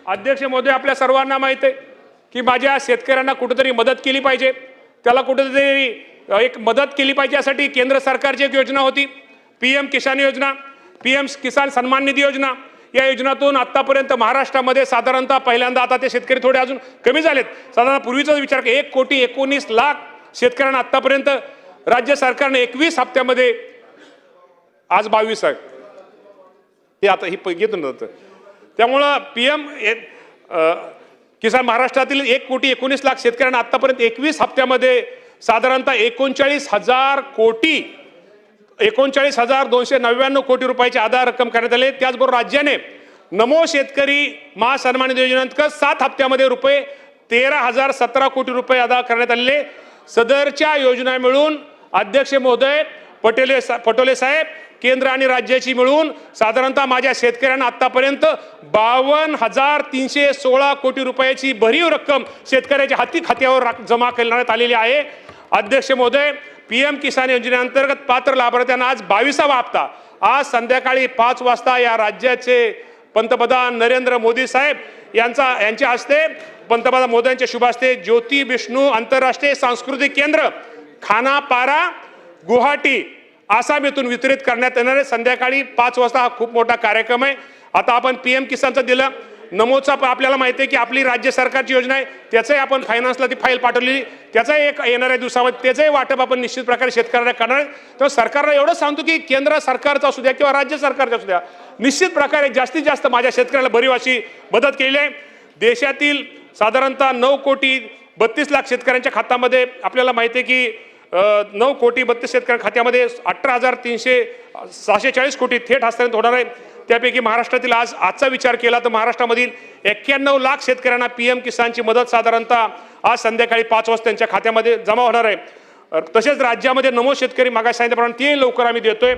अध्यक्ष महोदय, आपल्या सर्वांना माहित आहे की माझ्या शेतकऱ्यांना कुठेतरी मदत केली पाहिजे, त्याला कुठेतरी एक मदत केली पाहिजे। यासाठी केंद्र सरकारची एक योजना होती, पीएम किसान योजना, पीएम किसान सन्मान निधी योजना। या योजनातून आतापर्यंत महाराष्ट्रामध्ये साधारणतः पहिल्यांदा, आता ते शेतकरी थोडे अजून कमी झालेत, साधारण पूर्वीचा विचार 1,19,00,000 शेतकऱ्यांना आतापर्यंत राज्य सरकारने 21 हप्त्यामध्ये, आज 22 आहे हे, आता ही घेतो ना, त्यामुळं पीएम किसान महाराष्ट्रातील 1,19,00,000 शेतकऱ्यांना आतापर्यंत 21 हप्त्यामध्ये साधारणतः 39,000 कोटी, 39,299 कोटी रुपयाची आधार रक्कम करण्यात आली। त्याचबरोबर राज्याने नमो शेतकरी महासन्मान निधी योजनेअंतर्गत 7 हप्त्यामध्ये रुपये 13,017 कोटी रुपये अदा करण्यात आलेले। सदरच्या योजना मिळून अध्यक्ष महोदय पटोले साहेब, केंद्र आणि राज्याची मिळून साधारणतः माझ्या शेतकऱ्यांना आतापर्यंत 52,316 कोटी रुपयाची भरीव रक्कम शेतकऱ्याच्या हाती खात्यावर जमा करण्यात आलेली आहे। अध्यक्ष महोदय, पीएम किसान योजनेअंतर्गत पात्र लाभार्थ्यांना आज 22वा हप्ता आज संध्याकाळी 5 वाजता या राज्याचे पंतप्रधान नरेंद्र मोदी साहेब यांच्या हस्ते, पंतप्रधान मोदींच्या शुभ हस्ते ज्योती विष्णू आंतरराष्ट्रीय सांस्कृतिक केंद्र खानापारा गुवाहाटी आसाम येथून वितरित करण्यात येणार आहे। संध्याकाळी 5 वाजता हा खूप मोठा कार्यक्रम आहे। आता आपण पीएम किसानचं दिलं, नमोचा आपल्याला माहिती आहे की आपली राज्य सरकारची योजना आहे, त्याचंही आपण फायनान्सला ती फाईल पाठवलेली, त्याचाही एक येणाऱ्या दिवसामध्ये त्याचंही वाटप आपण निश्चित प्रकारे शेतकऱ्यांना करणार आहे। तर सरकारला एवढं सांगतो की केंद्र सरकारचा असू द्या किंवा राज्य सरकारचा असू द्या, निश्चित प्रकारे जास्तीत जास्त माझ्या शेतकऱ्याला भरीव अशी मदत केली आहे। देशातील साधारणतः 9,32,00,000 शेतकऱ्यांच्या खात्यामध्ये आपल्याला माहिती आहे की 9,32,00,000 शेतकऱ्यांच्या खात्यामध्ये 18,640 कोटी थेट हस्तांतरित होणार आहे। त्यापैकी महाराष्ट्रातील आजचा विचार केला तर महाराष्ट्रामधील 91,00,000 शेतकऱ्यांना पीएम किसानची मदत साधारणतः आज संध्याकाळी 5 वाजता त्यांच्या खात्यामध्ये जमा होणार आहे। तसेच राज्यामध्ये नमो शेतकरी मागास सांगितल्याप्रमाणे ते लवकर आम्ही देतोय।